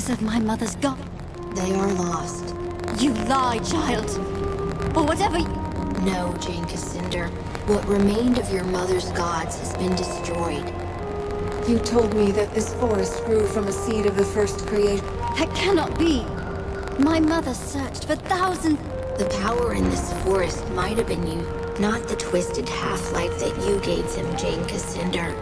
relics of my mother's god. They are lost. You lie, child. Or whatever No, Jane Cassinder. What remained of your mother's gods has been destroyed. You told me that this forest grew from a seed of the first creation. That cannot be. My mother searched for thousands. The power in this forest might have been you, not the twisted half-life that you gave them, Jane Cassinder.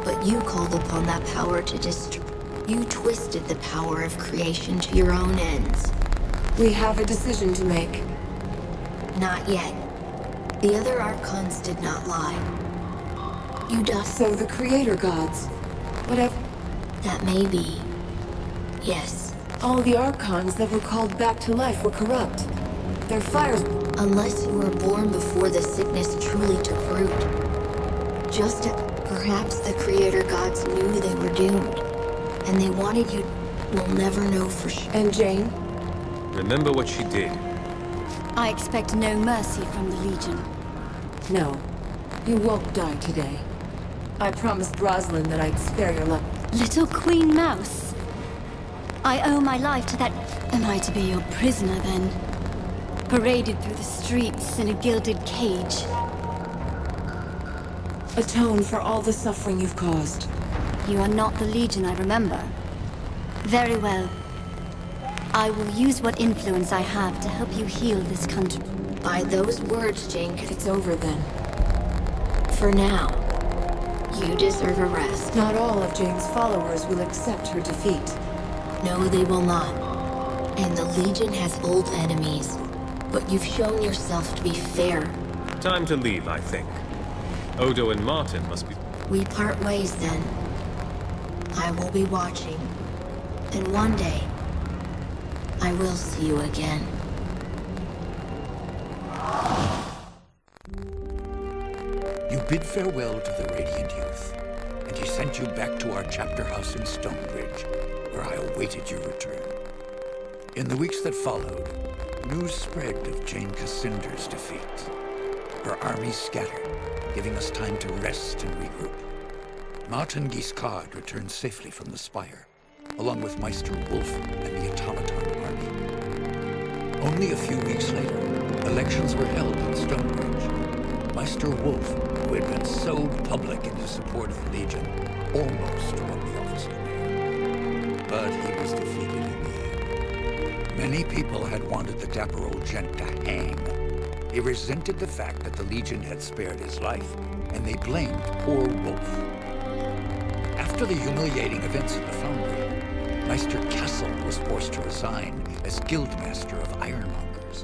But you called upon that power to destroy. You twisted the power of creation to your own ends. We have a decision to make. Not yet. The other Archons did not lie. You dust. So the creator gods. Whatever. That may be. Yes. All the Archons that were called back to life were corrupt. Their fires... Unless you were born before the sickness truly took root. Just as perhaps the creator gods knew they were doomed. And they wanted you... We'll never know for sure. And Jane? Remember what she did. I expect no mercy from the Legion. No. You won't die today. I promised Rosalind that I'd spare your life. Little Queen Mouse. I owe my life to that... Am I to be your prisoner, then? Paraded through the streets in a gilded cage. Atone for all the suffering you've caused. You are not the Legion I remember. Very well. I will use what influence I have to help you heal this country. By those words, Jane, It's over then. for now, you deserve a rest. Not all of Jane's followers will accept her defeat. No, they will not. And the Legion has old enemies. But you've shown yourself to be fair. Time to leave, I think. Odo and Martin must be... We part ways then. I will be watching. And one day, I will see you again. You bid farewell to the Radiant Youth, and he sent you back to our chapter house in Stonebridge, where I awaited your return. In the weeks that followed, news spread of Jane Cassinder's defeat. Her army scattered, giving us time to rest and regroup. Martin Guiscard returned safely from the Spire, along with Meister Wolf and the Automaton army. Only a few weeks later, elections were held in Stonebridge. Meister Wolf, who had been so public in his support of the Legion, almost won the office of mayor. But he was defeated in the end. Many people had wanted the dapper old gent to hang. They resented the fact that the Legion had spared his life, and they blamed poor Wolf. After the humiliating events in the Foundry, Meister Kessel was forced to resign as Guildmaster of Ironmongers.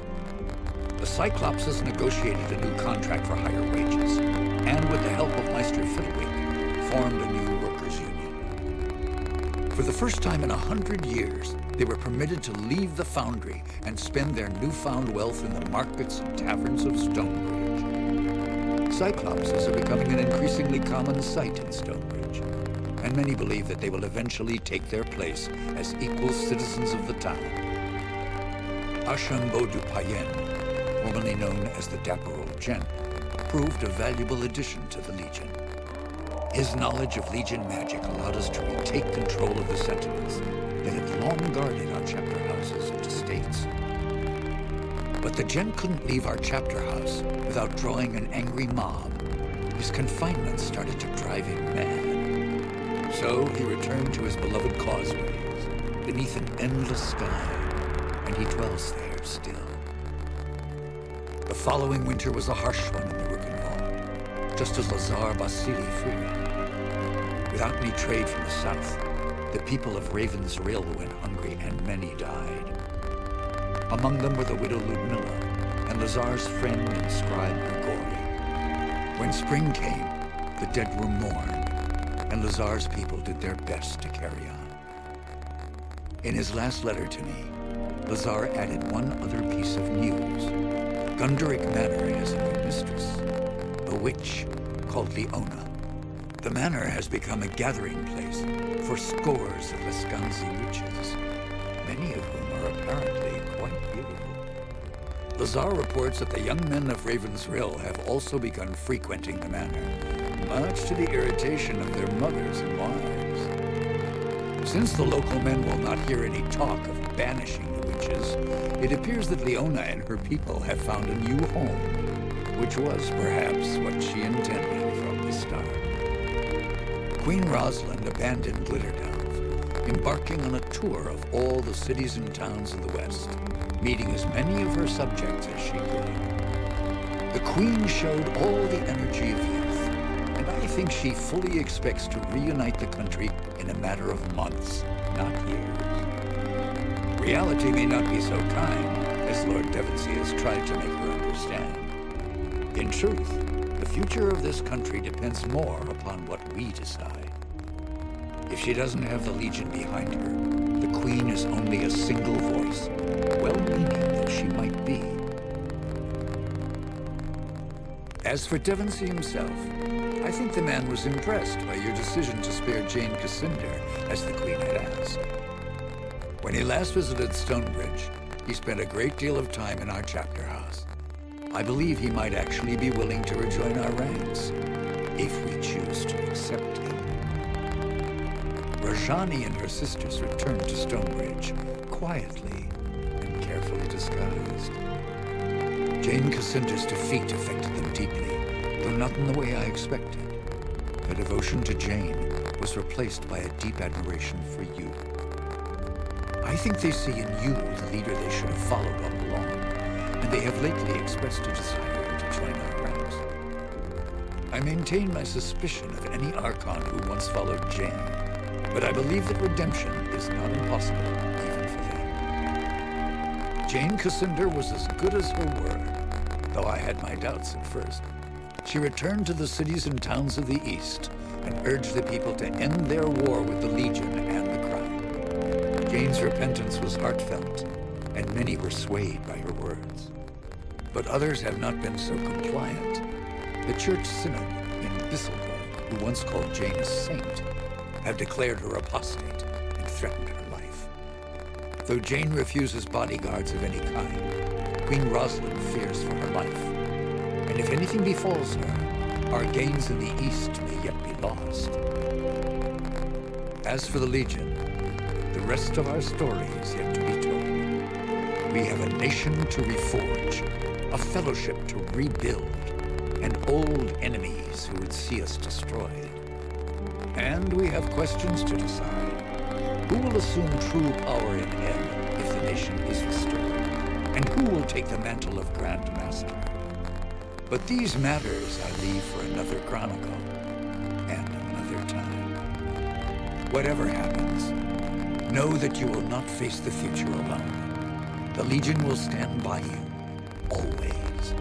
The Cyclopses negotiated a new contract for higher wages, and with the help of Meister Fiddlewick, formed a new workers' union. For the first time in 100 years, they were permitted to leave the Foundry and spend their newfound wealth in the markets and taverns of Stonebridge. Cyclopses are becoming an increasingly common sight in Stonebridge, and many believe that they will eventually take their place as equal citizens of the town. Archambault du Payen, formerly known as the Dapper Old Gent, proved a valuable addition to the Legion. His knowledge of Legion magic allowed us to retake control of the sentinels that had long guarded our chapter houses and estates. But the Gent couldn't leave our chapter house without drawing an angry mob. His confinement started to drive him mad. So he returned to his beloved causeways, beneath an endless sky, and he dwells there still. The following winter was a harsh one in the Rukenwald, just as Lazar Basili feared. Without any trade from the south, the people of Raven's Rill went hungry, and many died. Among them were the widow Ludmilla, and Lazar's friend and scribe Grigori. When spring came, the dead were mourned, and Lazar's people did their best to carry on. In his last letter to me, Lazar added one other piece of news. Gunderic Manor has a new mistress, a witch called Leona. The manor has become a gathering place for scores of Lescanzi witches, many of whom are apparently quite beautiful. Lazar reports that the young men of Raven's Rill have also begun frequenting the manor, much to the irritation of their mothers and wives. Since the local men will not hear any talk of banishing the witches, it appears that Leona and her people have found a new home, which was perhaps what she intended from the start. Queen Rosalind abandoned Glitterdalf, embarking on a tour of all the cities and towns in the West, meeting as many of her subjects as she could. The Queen showed all the energy of youth, and I think she fully expects to reunite the country in a matter of months, not years. Reality may not be so kind, as Lord Devonsey has tried to make her understand. In truth, the future of this country depends more upon what we decide. If she doesn't have the Legion behind her, the Queen is only a single voice, well-meaning though she might be. As for Devonsey himself, I think the man was impressed by your decision to spare Jane Cassinder, as the Queen had asked. When he last visited Stonebridge, he spent a great deal of time in our chapter house. I believe he might actually be willing to rejoin our ranks, if we choose to accept him. Rajani and her sisters returned to Stonebridge, quietly and carefully disguised. Jane Cassinder's defeat affected them deeply, though not in the way I expected. Their devotion to Jane was replaced by a deep admiration for you. I think they see in you the leader they should have followed all along, and they have lately expressed a desire to join our ranks. I maintain my suspicion of any Archon who once followed Jane, but I believe that redemption is not impossible, even for them. Jane Cassinder was as good as her word, though I had my doubts at first. She returned to the cities and towns of the East and urged the people to end their war with the Legion and the Crown. Jane's repentance was heartfelt, and many were swayed by her words. But others have not been so compliant. The Church Synod in Bisselberg, who once called Jane a saint, have declared her apostate and threatened her life. Though Jane refuses bodyguards of any kind, Queen Rosalind fears for her life. And if anything befalls her, our gains in the East may yet be lost. As for the Legion, the rest of our story is yet to be told. We have a nation to reforge, a fellowship to rebuild, and old enemies who would see us destroyed. And we have questions to decide. Who will assume true power in Ebb if the nation is restored? And who will take the mantle of Grand Master? But these matters I leave for another chronicle, and another time. Whatever happens, know that you will not face the future alone. The Legion will stand by you, always.